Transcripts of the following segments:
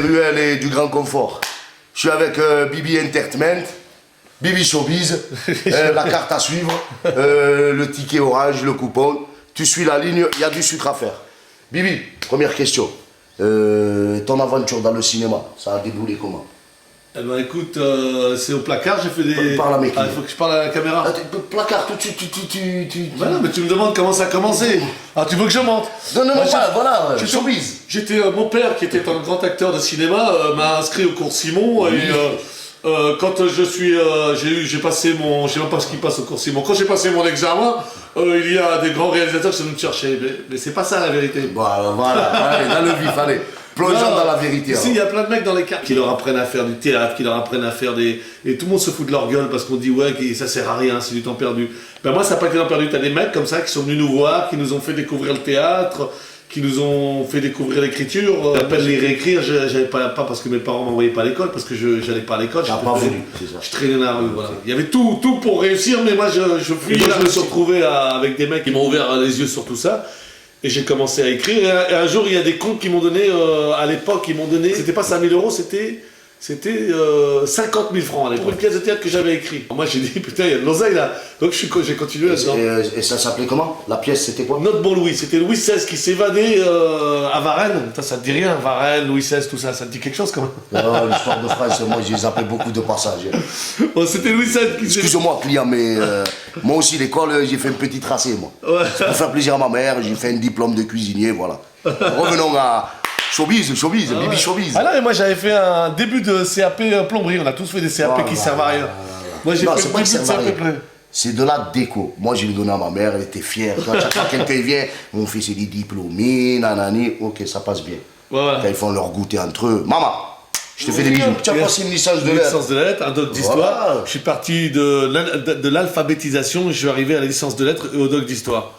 ruelles et du grand confort. Je suis avec Bibi Entertainment, Bibi Showbiz, la carte à suivre, le ticket orange, le coupon. Tu suis la ligne, il y a du sucre à faire. Bibi, première question. Ton aventure dans le cinéma, ça a déboulé comment? Eh ben écoute, c'est au placard, j'ai fait des... Parle à mes clients. Il faut que je parle à la caméra. Placard, tout de suite, Bah non, mais tu me demandes comment ça a commencé. Ah, tu veux que je monte? Non, Moi, voilà, Showbiz. J'étais, mon père, qui était un grand acteur de cinéma, m'a inscrit au cours Simon, et quand j'ai passé mon... Je sais même pas ce qui passe au cours Simon. Quand j'ai passé mon examen, il y a des grands réalisateurs qui sont venus me chercher. Mais c'est pas ça la vérité. Voilà, allez, dans le vif, allez. Plongeons dans la vérité. Ici, il y a plein de mecs dans les quartiers qui leur apprennent à faire du théâtre, qui leur apprennent à faire des... Et tout le monde se fout de leur gueule parce qu'on dit ouais, ça sert à rien, c'est du temps perdu. Ben moi, ça n'a pas été du temps perdu. T'as des mecs comme ça qui sont venus nous voir, qui nous ont fait découvrir le théâtre, qui nous ont fait découvrir l'écriture. J'appelle lire et écrire, j'avais pas parce que mes parents m'envoyaient pas à l'école, parce que je n'allais pas à l'école. Je traînais dans la rue, voilà. Il y avait tout pour réussir, mais moi, je fuis. Je me suis retrouvé avec des mecs qui m'ont ouvert les yeux sur tout ça. Et j'ai commencé à écrire. Et un jour, il y a des comptes qui m'ont donné, à l'époque, ils m'ont donné, c'était pas 5 000 €, c'était 50 000 francs à l'époque. Une pièce de théâtre que j'avais écrite. Moi, j'ai dit, putain, il y a de l'oseille là. Donc j'ai continué là-dedans. Et ça s'appelait comment? La pièce, c'était quoi? Notre bon Louis. C'était Louis XVI qui s'évadait à Varennes. Putain, ça te dit rien, Varennes, Louis XVI, tout ça. Ça te dit quelque chose quand même? Non, l'histoire de France, moi, j'ai zappé beaucoup de passages. Bon, c'était Louis XVI qui Excuse-moi, client, mais moi aussi, l'école, j'ai fait un petit tracé, moi. Ouais. Pour faire plaisir à ma mère, j'ai fait un diplôme de cuisinier, voilà. Revenons à Showbiz, Bibi Showbiz. Ah là, mais moi j'avais fait un début de CAP plomberie. On a tous fait des CAP qui servent à rien. Moi j'ai fait le début de CAP plomberie. C'est de la déco. Moi, je l'ai donné à ma mère, elle était fière. Quand chaque fois quelqu'un vient, mon fils est diplômé, nanani, ok, ça passe bien. Voilà. Quand ils font leur goûter entre eux. Maman, je te fais des bisous. Tu as passé une licence de lettres. Une licence de lettres, un doc d'histoire. Voilà. Je suis parti de l'alphabétisation, je suis arrivé à la licence de lettres et au doc d'histoire.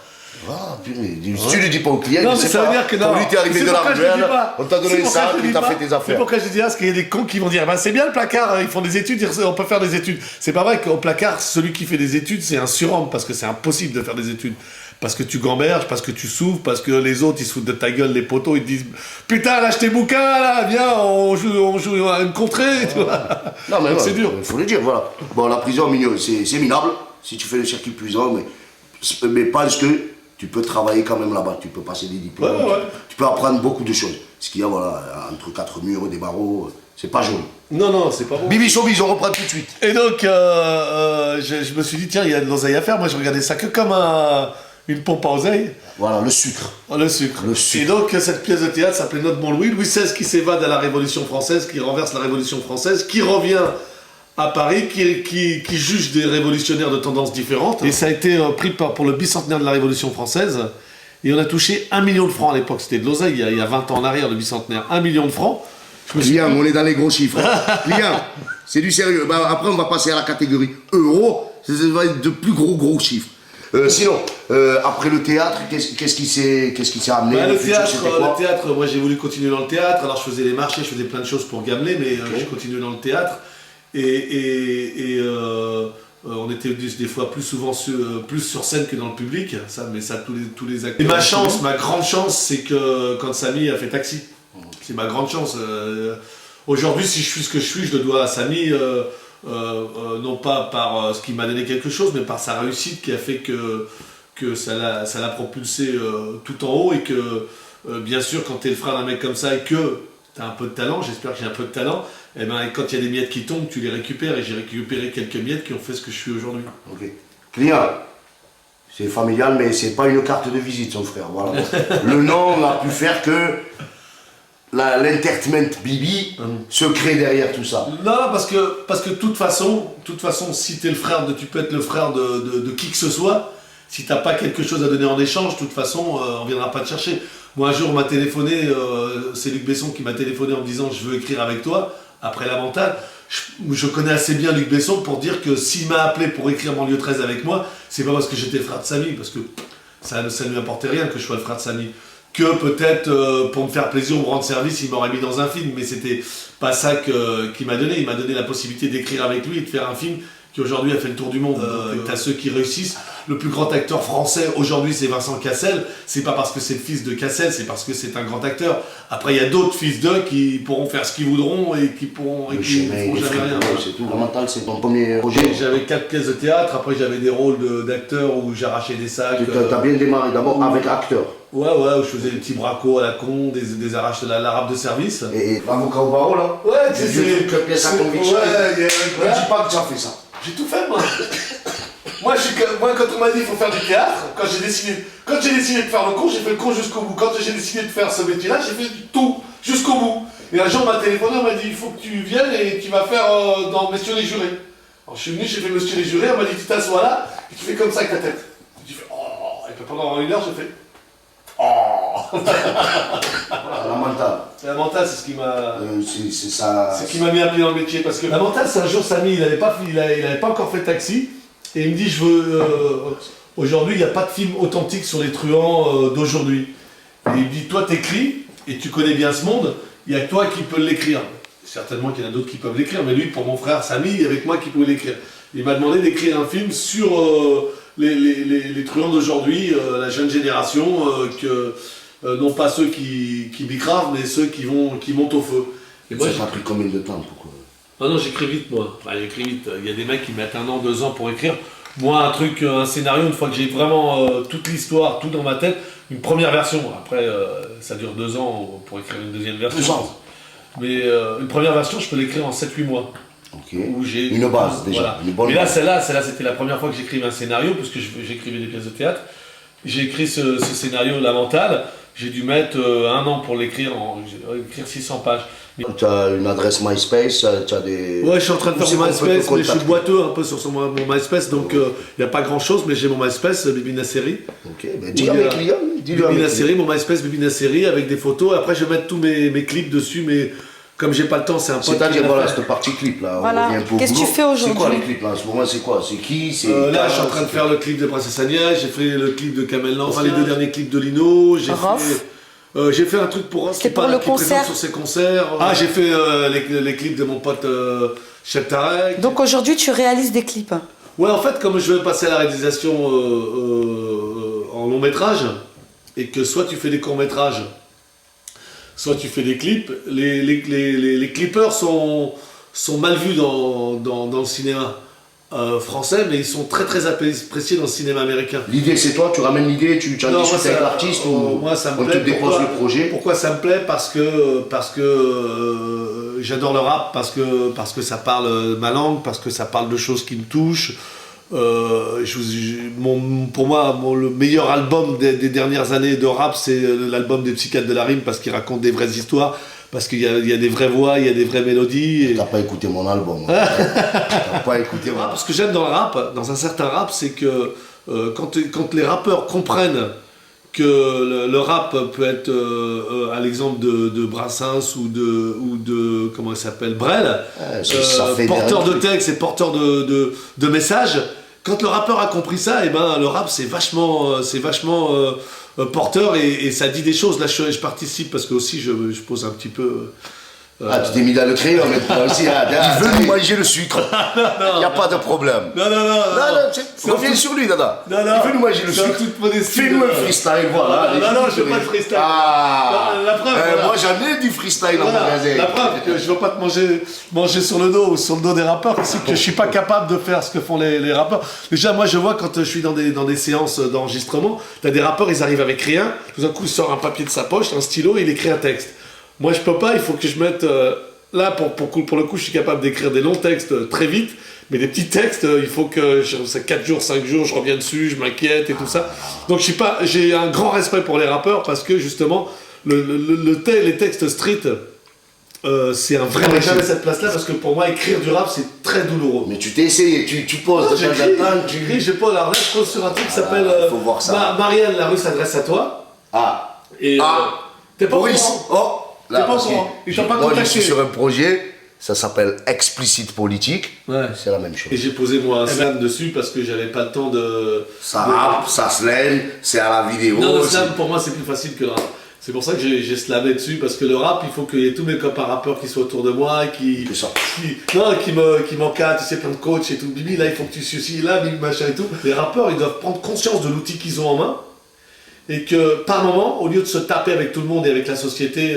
Ah, purée. Si tu ne le dis pas au client, non, il ne sait ça pas. veut dire que non. Lui, t'es arrivé de la ruelle, on t'a donné ça, tu t'as fait tes affaires. C'est pourquoi je dis ça, parce qu'il y a des cons qui vont dire bah, c'est bien le placard, ils font des études, on peut faire des études. C'est pas vrai qu'au placard, celui qui fait des études, c'est un surhomme, parce que c'est impossible de faire des études. Parce que tu gamberges, parce que tu souffres, parce que les autres, ils se foutent de ta gueule, les poteaux, ils te disent putain, lâche tes bouquins, là, viens, on joue à une contrée, tu vois. Non, mais c'est dur. Il faut le dire, voilà. Bon, la prison, c'est minable, si tu fais le circuit prison, mais pense que tu peux travailler quand même là-bas, tu peux passer des diplômes, ouais. Tu peux apprendre beaucoup de choses. Ce qu'il y a, voilà, entre quatre murs, des barreaux, c'est pas joli. Non, c'est pas bon. Bibi Showbiz, on reprend tout de suite. Et donc, je me suis dit, tiens, il y a de l'oseille à faire. Moi, je regardais ça que comme une pompe à oseille. Voilà, le sucre. Le sucre. Et donc, cette pièce de théâtre s'appelait Notre bon Louis. Louis XVI qui s'évade à la Révolution française, qui renverse la Révolution française, qui revient à Paris, qui juge des révolutionnaires de tendances différentes. Et ça a été pris pour le bicentenaire de la Révolution française. Et on a touché 1 million de francs à l'époque. C'était de l'oseille, il y a 20 ans en arrière, le bicentenaire. 1 million de francs. Client, on est dans les gros chiffres. Client, c'est du sérieux. Bah, après, on va passer à la catégorie euros. Ça va être de plus gros chiffres. Sinon, après le théâtre, qu'est-ce qui s'est amené? Le théâtre, moi j'ai voulu continuer dans le théâtre. Alors je faisais les marchés, je faisais plein de choses pour Gamelin, mais je continuais dans le théâtre. On était des fois plus souvent plus sur scène que dans le public, mais ça tous les acteurs. Et ma grande chance, c'est que quand Samy a fait Taxi, c'est ma grande chance. Aujourd'hui, si je suis ce que je suis, je le dois à Samy, non pas par ce qui m'a donné quelque chose, mais par sa réussite qui a fait que ça l'a propulsé tout en haut et que, bien sûr, quand tu es le frère d'un mec comme ça et que tu as un peu de talent, j'espère que j'ai un peu de talent, et ben quand il y a des miettes qui tombent, tu les récupères et j'ai récupéré quelques miettes qui ont fait ce que je suis aujourd'hui. Ok. Client, c'est familial, mais c'est pas une carte de visite, son frère. Voilà. Le nom n'a pu faire que l'entertainment Bibi secret derrière tout ça. Non, parce que de toute façon, si tu es le frère tu peux être le frère de qui que ce soit. Si t'as pas quelque chose à donner en échange, de toute façon, on viendra pas te chercher. Moi, un jour, on m'a téléphoné, c'est Luc Besson qui m'a téléphoné en me disant « Je veux écrire avec toi ». Après la mentale, je connais assez bien Luc Besson pour dire que s'il m'a appelé pour écrire Banlieue 13 avec moi, c'est pas parce que j'étais le frère de Samy, parce que ça ne lui apportait rien que je sois le frère de Samy. Que peut-être, pour me faire plaisir ou me rendre service, il m'aurait mis dans un film, mais c'était pas ça qu'il m'a donné. Il m'a donné la possibilité d'écrire avec lui et de faire un film qui aujourd'hui a fait le tour du monde. T'as ceux qui réussissent. Le plus grand acteur français aujourd'hui, c'est Vincent Cassel. C'est pas parce que c'est le fils de Cassel, c'est parce que c'est un grand acteur. Après, il y a d'autres fils d'eux qui pourront faire ce qu'ils voudront et qui pourront et qui ne feront jamais rien. C'est tout. La mentale, c'est ton premier projet. J'avais 4 pièces de théâtre. Après, j'avais des rôles d'acteur où j'arrachais des sacs. T'as bien démarré d'abord avec acteur. Ouais, où je faisais des petits bracos à la con, des arraches de la râpe de service. Et l'avocat au barreau, là. Ouais, c'est des pièces à conviction. Ouais, ne dis pas que tu as fait ça. J'ai tout fait, moi. Moi, quand on m'a dit qu'il faut faire du théâtre, quand j'ai décidé de faire le cours, j'ai fait le cours jusqu'au bout. Quand j'ai décidé de faire ce métier-là, j'ai fait tout, jusqu'au bout. Et un jour, on m'a téléphoné, on m'a dit, il faut que tu viennes et tu vas faire dans Messieurs les jurés. Alors je suis venu, j'ai fait Messieurs les jurés, on m'a dit, tu t'assois là, et tu fais comme ça avec ta tête. J'ai fait, oh, et puis pendant 1 heure, j'ai fait, oh. La mentale. La mentale, c'est ce qui m'a... c'est ça. C'est ce qui m'a mis un pied dans le métier, parce que la mentale, c'est un jour, Samy, il avait pas encore fait taxi, et il me dit, aujourd'hui, il n'y a pas de film authentique sur les truands d'aujourd'hui. Et il me dit, toi, t'écris, et tu connais bien ce monde, il n'y a que toi qui peux l'écrire. Certainement qu'il y en a d'autres qui peuvent l'écrire, mais lui, pour mon frère Samy, il y avait que moi qui pouvais l'écrire. Il m'a demandé d'écrire un film sur les truands d'aujourd'hui, la jeune génération, non pas ceux qui bicravent, mais ceux qui montent au feu. Et moi, ça t'a pris combien de temps pour... Non, j'écris vite, moi. Enfin, j'écris vite. Il y a des mecs qui mettent 1 an, 2 ans pour écrire. Moi, un scénario, une fois que j'ai vraiment toute l'histoire, tout dans ma tête, une première version. Après, ça dure 2 ans pour écrire une deuxième version. 2 ans. Mais une première version, je peux l'écrire en 7-8 mois. Ok. Où j'ai une base déjà. Voilà. Une bonne mais là, celle-là, c'était la première fois que j'écrivais un scénario, parce que j'écrivais des pièces de théâtre. J'ai écrit ce scénario, La Mentale. J'ai dû mettre 1 an pour l'écrire, écrire 600 pages. Tu as une adresse MySpace, tu as des... Ouais, je suis en train de faire mon MySpace, mais je suis boiteux un peu sur mon MySpace, donc il n'y a pas grand chose, mais j'ai mon MySpace, Bibi Nasseri. Ok, ben dis-le à mes clients. Bibi Nasseri, mon MySpace Bibi Nasseri, avec des photos. Après, je vais mettre tous mes clips dessus, mais comme j'ai pas le temps, c'est un peu. C'est-à-dire, voilà, cette partie clip là. Voilà. Qu'est-ce que tu fais aujourd'hui? C'est quoi les clips là? En ce moment, c'est quoi? C'est qui? Là, je suis en train de faire le clip de Princesse Agnès, j'ai fait le clip de Kamel Lan, enfin les 2 derniers clips de Lino, j'ai fait un truc pour Rof qui présente sur ses concerts. Ah, j'ai fait les clips de mon pote Cheb Tarek. Donc aujourd'hui, tu réalises des clips? Ouais, en fait, comme je vais passer à la réalisation en long métrage, et que soit tu fais des courts métrages, soit tu fais des clips, les clippers sont mal vus dans le cinéma français, mais ils sont très très appréciés dans le cinéma américain. L'idée, c'est toi, tu ramènes l'idée, tu en discutes avec l'artiste ou moi, ça me on plaît. te dépose le projet? Pourquoi ça me plaît? Parce que j'adore le rap, parce que ça parle ma langue, parce que ça parle de choses qui me touchent. Pour moi, le meilleur album des dernières années de rap, c'est l'album des Psychiatres de la Rime, parce qu'il raconte des vraies histoires, parce qu'il y a des vraies voix, il y a des vraies mélodies. Et... T'as pas écouté mon album. T'as pas écouté mon album. Ce que j'aime dans le rap, dans un certain rap, c'est que quand les rappeurs comprennent que le rap peut être, à l'exemple de Brassens ou de comment il s'appelle, Brel, porteur de texte et porteur de messages. Quand le rappeur a compris ça, et ben le rap c'est vachement porteur et ça dit des choses. Là je participe parce que aussi je pose un petit peu. Tu t'es mis dans le crayon maintenant aussi. Il veut nous manger le sucre. Il n'y a pas de problème. Non. Reviens sur lui, Dada. Il veut nous manger le sucre. Fais-nous un freestyle, voilà. Non, je veux pas de freestyle. La preuve, moi j'en ai du freestyle dans mon magasin. La preuve que je veux pas te manger sur le dos ou sur le dos des rappeurs, c'est que je suis pas capable de faire ce que font les rappeurs. Déjà, moi je vois quand je suis dans des séances d'enregistrement, t'as des rappeurs, ils arrivent avec rien, tout d'un coup il sort un papier de sa poche, un stylo et il écrit un texte. Moi, je peux pas, il faut que je mette... là, pour le coup, je suis capable d'écrire des longs textes très vite, mais des petits textes, il faut que... C'est 4 jours, 5 jours, je reviens dessus, je m'inquiète et tout ça. Donc, j'ai un grand respect pour les rappeurs parce que, justement, les textes street, c'est un vrai métier. J'avais cette place-là parce que, pour moi, écrire du rap, c'est très douloureux. Mais tu t'es essayé, tu poses de temps en temps, je pose, alors là, je pose sur un truc qui s'appelle... faut voir ça. Marianne, la rue s'adresse à toi. Et... t'es pas Boris, Là, moi je suis sur un projet, ça s'appelle Explicite Politique, c'est la même chose. Et j'ai posé moi un slam dessus parce que j'avais pas le temps de... Ça rappe, ça slam, c'est à la vidéo. Non, le slam pour moi c'est plus facile que le rap. C'est pour ça que j'ai slamé dessus, parce que le rap, il faut qu'il y ait tous mes copains rappeurs qui soient autour de moi, C'est ça. qui m'encadrent, tu sais, plein de coachs et tout. Bibi, là, il faut que tu ceci, là, Bibi, machin et tout. Les rappeurs, ils doivent prendre conscience de l'outil qu'ils ont en main, et que par moment, au lieu de se taper avec tout le monde et avec la société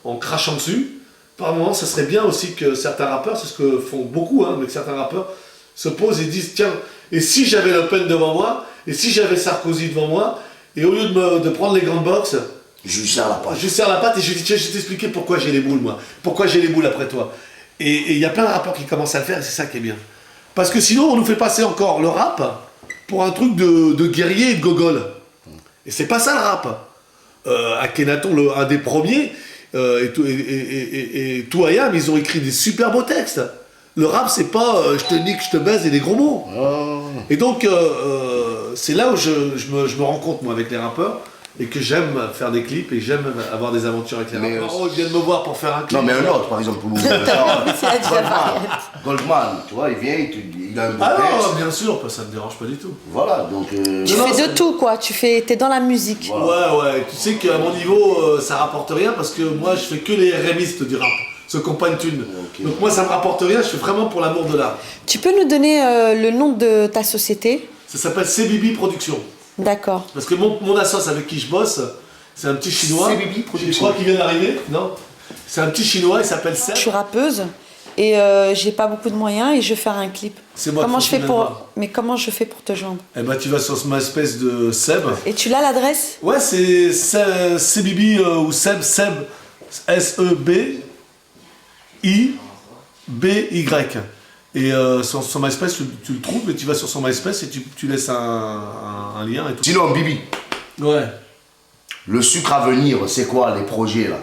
en crachant dessus, par moment, ça serait bien aussi que certains rappeurs, c'est ce que font beaucoup, hein, mais que certains rappeurs se posent et disent, tiens, et si j'avais Le Pen devant moi, et si j'avais Sarkozy devant moi, et au lieu de prendre les grandes box, Je lui serre la patte. je lui serre la patte et je lui dis, tiens, je vais t'expliquer pourquoi j'ai les boules, moi. Pourquoi j'ai les boules après toi. Et il y a plein de rappeurs qui commencent à le faire, et c'est ça qui est bien. Parce que sinon, on nous fait passer encore le rap pour un truc de guerrier et de gogol. Et c'est pas ça le rap. Akhenaton, un des premiers, et Touayam, ils ont écrit des super beaux textes. Le rap, c'est pas je te nique, je te baise et des gros mots. Et donc, c'est là où je me rends compte, moi, avec les rappeurs, et que j'aime faire des clips et j'aime avoir des aventures avec les rappeurs. Oh, ils viennent me voir pour faire un clip. Non, mais un autre, par exemple, pour nous. C'est la Goldman. Goldman, tu vois, il vient, il a un beau Ah texte. non, bien sûr, ça me dérange pas du tout. Voilà, donc. Tu fais de tout, quoi. T'es dans la musique. Voilà. Ouais, tu sais qu'à mon niveau, ça rapporte rien parce que moi, je fais que les RMistes du rap, ceux qui n'ont pas une thune. Ok. Donc moi, ça me rapporte rien, je fais vraiment pour l'amour de l'art. Tu peux nous donner le nom de ta société? Ça s'appelle CBB Productions. D'accord. Parce que mon assoce avec qui je bosse, c'est un petit chinois. CBB Productions. Je crois qu'il vient d'arriver, non? C'est un petit chinois, il s'appelle Seb. Je suis rappeuse et j'ai pas beaucoup de moyens et je veux faire un clip. C'est moi Comment qui je fais fais pour maintenant. Mais comment je fais pour te joindre? Eh ben, tu vas sur ma espèce de Seb. Et tu l'as l'adresse? Ouais, c'est CBB ou Seb, S-E-B-I-B-Y. Et sur MySpace, tu le trouves et tu vas sur son MySpace et tu laisses un lien et tout. Sinon, Bibi, Ouais. le sucre à venir, c'est quoi les projets là?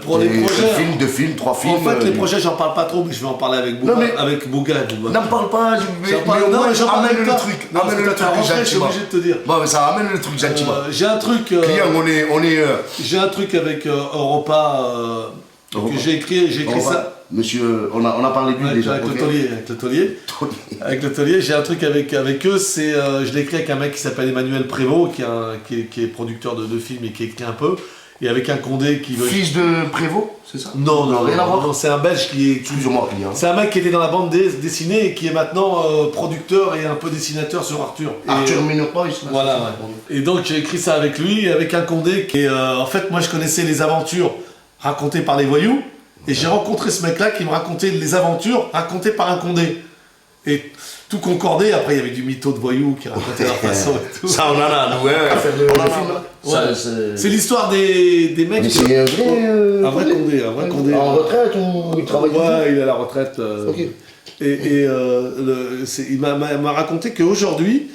Pour les projets. Deux films, 3 films. En fait, les projets, j'en parle pas trop, mais je vais en parler avec Bouga. Non, mais- Avec Bouga. N'en parle pas, mais au moins, j'en parle amène avec le toi. truc. Non, parce Amène que le t'as truc rentré, je suis gentiment. obligé de te dire. Bon, mais ça amène le truc gentiment. J'ai un truc. Client, on est J'ai un truc avec Europa. Europa. Que j'ai écrit ça. Monsieur, on a parlé de lui déjà. Avec ok. le taulier. Avec le taulier, j'ai un truc avec eux, c'est je l'ai écrit avec un mec qui s'appelle Emmanuel Prévost, qui est producteur de films et qui écrit un peu, et avec un Condé qui veut... Fils de Prévost, c'est ça? Non, rien à voir. non, c'est un Belge qui est... Excuse-moi, client. C'est un mec qui était dans la bande dessinée et qui est maintenant producteur et un peu dessinateur sur Arthur. Et, Arthur Minor Boys, là. voilà, ouais. Et donc j'ai écrit ça avec lui, avec un Condé. Et en fait, moi je connaissais les aventures racontées par les voyous. Et j'ai rencontré ce mec-là qui me racontait les aventures racontées par un Condé. Et tout concordait, après il y avait du mytho de voyous qui racontait leur façon et tout. Ça, on en a, nous, hein, à faire le film, là. Ouais. Ça, C'est l'histoire des mecs... Mais c'est un vrai. un vrai Condé. En retraite ou il travaille Ouais, il est à la retraite. Ok. Il m'a raconté qu'aujourd'hui,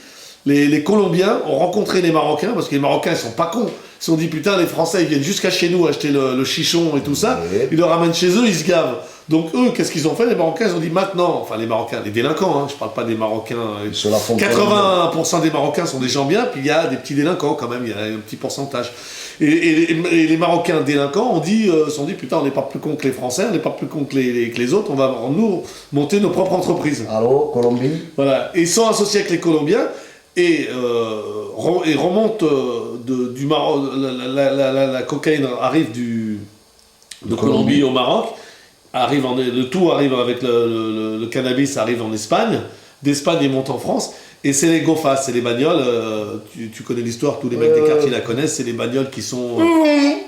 les Colombiens ont rencontré les Marocains, parce que les Marocains ils sont pas cons. Ils se sont dit putain, les Français ils viennent jusqu'à chez nous acheter le chichon et tout ça, Ouais. ils le ramènent chez eux, ils se gavent. Donc eux, qu'est-ce qu'ils ont fait? Les Marocains ils ont dit maintenant, enfin les Marocains, les délinquants, hein, je parle pas des Marocains. Sur la fontaine. 80% des Marocains sont des gens bien, puis il y a des petits délinquants quand même, il y a un petit pourcentage. Et les Marocains délinquants se sont dit putain, on n'est pas plus cons que les Français, on n'est pas plus cons que les autres, on va nous monter nos propres entreprises. Allô, Colombie? Voilà, et ils sont associés avec les Colombiens et remontent du Maroc, la cocaïne arrive de Colombie au Maroc, le tout arrive avec le cannabis arrive en Espagne, d'Espagne il monte en France, et c'est les GOFAS, c'est les bagnoles, tu connais l'histoire, tous les mecs des quartiers la connaissent, c'est les bagnoles qui sont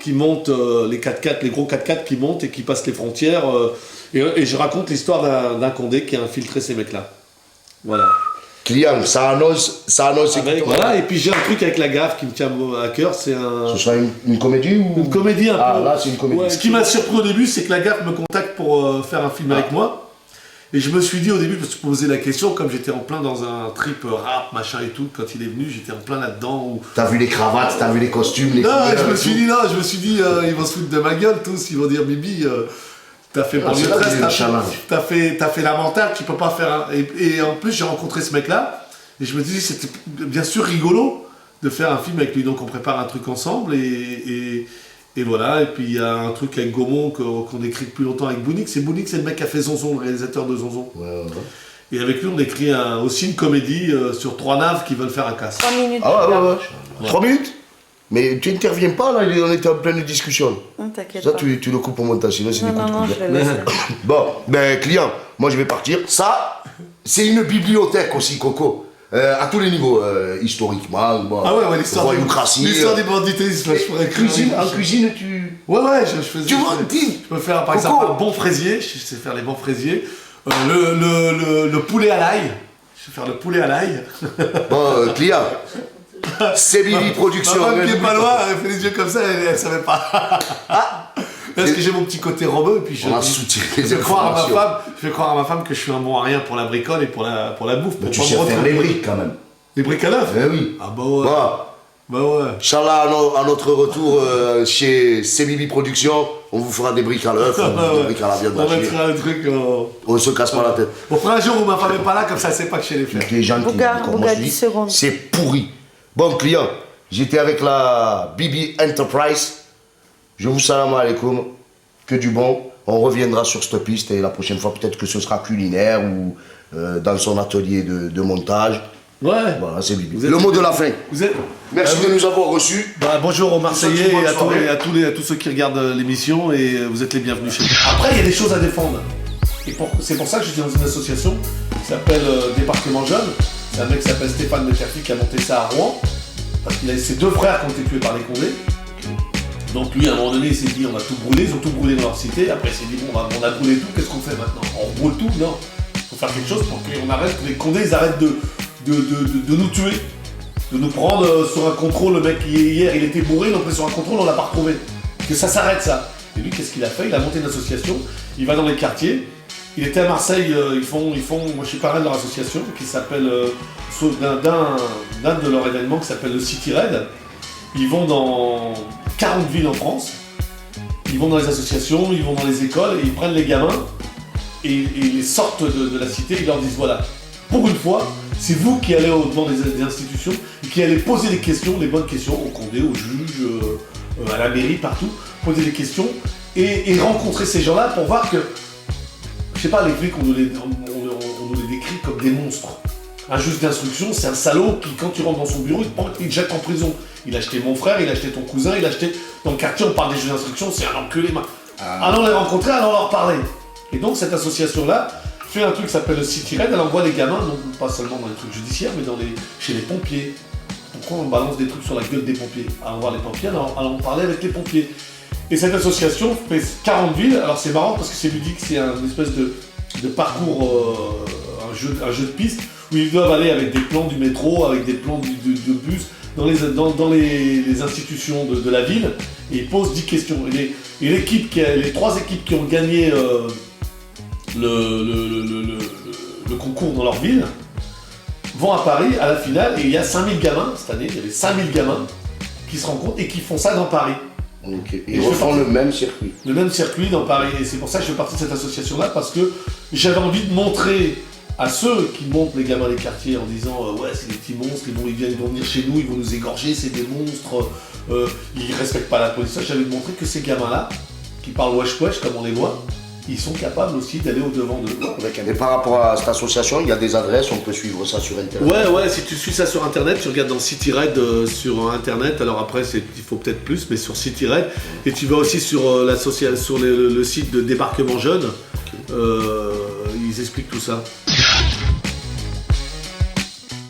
qui montent, les 4x4, les gros 4x4 qui montent et qui passent les frontières, et je raconte l'histoire d'un Condé qui a infiltré ces mecs-là. Voilà. Client, ça annonce Voilà, et puis j'ai un truc avec la gaffe qui me tient à cœur, c'est Ce sera une comédie ou une comédie un peu. Ah, là, c'est une comédie. Ouais, ce qui m'a surpris au début, c'est que la gaffe me contacte pour faire un film avec moi. Et je me suis dit au début, je me suis posé la question, comme j'étais en plein dans un trip rap, machin et tout, quand il est venu, j'étais en plein là-dedans. Où... T'as vu les cravates, t'as vu les costumes, les Non, couleurs je me et suis tout. dit, ils vont se foutre de ma gueule tous, ils vont dire, Bibi, t'as fait Ah, banlieue c'est là 13, qu'il y a le challenge. t'as fait la mentale, tu peux pas faire un... Et en plus, j'ai rencontré ce mec-là, et je me suis dit, c'était bien sûr rigolo de faire un film avec lui, donc on prépare un truc ensemble, et voilà, et puis il y a un truc avec Gaumont qu'on écrit depuis longtemps avec Bounix, c'est le mec qui a fait Zonzon, le réalisateur de Zonzon. Ouais. Et avec lui, on écrit aussi une comédie sur 3 naves qui veulent faire un casse. 3 minutes. Ah ouais. 3 minutes? Mais tu interviens pas là, on était en pleine discussion. Non, t'inquiète Ça, pas. tu le coupes au montage, sinon c'est Non, des coups non, de non, coude. je le laisse. Bon, ben client, moi je vais partir. Ça, c'est une bibliothèque aussi, Coco. À tous les niveaux, historiquement, bon, Ah ouais, l'histoire royaucratie. du banditisme, je pourrais Cuisine, en cuisine, tu... Ouais, je faisais. Tu vois, dis. Je peux faire par Coco. exemple un bon fraisier, je sais faire les bons fraisiers. Le poulet à l'ail, je sais faire le poulet à l'ail. Bon, client, c'est Bibi Production. Ma femme qui est pas loin, elle fait les yeux comme ça, elle savait pas. Parce que j'ai mon petit côté robeux, et puis je On a soutiré les fais croire informations. je fais croire à ma femme que je suis un bon à rien pour la bricole et pour la bouffe. Mais pour tu pas sais me faire retrouver. les briques quand même. Les briques à l'œuf. Eh oui. Ah bah ouais. Bon, Bah ouais. Inch'Allah, à notre retour chez CBB Productions, on vous fera des briques à l'œuf, des briques à la viande On hachée. mettra un truc. On se casse pas la tête. On fera un jour où ma femme n'est pas là, comme ça, elle sait pas que je sais les faire. Les gens Bouga, comme Bouga, moi, je 10 dis, secondes. c'est pourri. Bon, client, j'étais avec la Bibi Enterprise. Je vous salam alaikum. Que du bon. On reviendra sur cette piste et la prochaine fois, peut-être que ce sera culinaire ou dans son atelier de montage. Ouais. Voilà, c'est Bibi. Vous êtes- Le mot de la fin. Vous êtes. Merci de nous avoir reçus. Bah, bonjour aux Marseillais Bonne et à soirée. tous ceux qui regardent l'émission et vous êtes les bienvenus chez nous. Après, il y a des choses à défendre. Et c'est pour ça que je suis dans une association qui s'appelle Département Jeune. C'est un mec qui s'appelle Stéphane Mecherfi qui a monté ça à Rouen. Parce qu'il a ses deux frères qui ont été tués par les Condés. Donc lui, à un moment donné, il s'est dit on va tout brûler. Ils ont tout brûlé dans leur cité. Après, il s'est dit bon, on a brûlé tout, qu'est-ce qu'on fait maintenant? On brûle tout? Non. Il faut faire quelque chose pour qu'on arrête, que les Condés ils arrêtent de nous tuer. De nous prendre sur un contrôle. Le mec, hier, il était bourré, ils l'ont pris sur un contrôle, on l'a pas retrouvé. Que ça s'arrête, ça. Et lui, qu'est-ce qu'il a fait? Il a monté une association, il va dans les quartiers. Il était à Marseille, ils font, moi je suis parrain de leur association, qui s'appelle, d'un de leurs événements qui s'appelle le City Raid. Ils vont dans 40 villes en France, ils vont dans les associations, ils vont dans les écoles, et ils prennent les gamins, et ils les sortent de la cité, ils leur disent voilà, pour une fois, c'est vous qui allez au-devant des institutions, et qui allez poser des questions, les bonnes questions, au Condé, aux juges, à la mairie, partout, poser des questions, et rencontrer ces gens-là pour voir que, je sais pas, les flics, on nous les décrit comme des monstres. Un juge d'instruction, c'est un salaud qui, quand tu rentres dans son bureau, il te jette en prison. Il a acheté mon frère, il a acheté ton cousin, il a acheté... Dans le quartier, on parle des juges d'instruction, c'est un enculé. Allons les rencontrer, allons leur parler. Et donc, cette association-là fait un truc qui s'appelle le City Raid, elle envoie les gamins, donc pas seulement dans les trucs judiciaires, mais chez les pompiers. Pourquoi on balance des trucs sur la gueule des pompiers? Allons voir les pompiers, allons parler avec les pompiers. Et cette association fait 40 villes, alors c'est marrant parce que c'est ludique, c'est une espèce de parcours, un jeu de piste, où ils doivent aller avec des plans du métro, avec des plans de bus, dans les institutions de la ville, et ils posent 10 questions. Et les 3 équipes qui ont gagné le concours dans leur ville vont à Paris à la finale, et il y a 5000 gamins, cette année, il y avait 5000 gamins qui se rencontrent et qui font ça dans Paris. Okay. Ils refont le même circuit. Le même circuit dans Paris, et c'est pour ça que je fais partie de cette association-là, parce que j'avais envie de montrer à ceux qui montent les gamins des quartiers en disant ouais, c'est des petits monstres, ils vont venir chez nous, ils vont nous égorger, c'est des monstres, ils respectent pas la police. J'avais montrer que ces gamins-là, qui parlent wesh wesh comme on les voit, ils sont capables aussi d'aller au-devant d'eux. Et par rapport à cette association, il y a des adresses, on peut suivre ça sur Internet. Ouais, si tu suis ça sur Internet, tu regardes dans City Raid sur Internet, alors après il faut peut-être plus, mais sur City Raid, et tu vas aussi sur, sur le site de Débarquement Jeune, ils expliquent tout ça.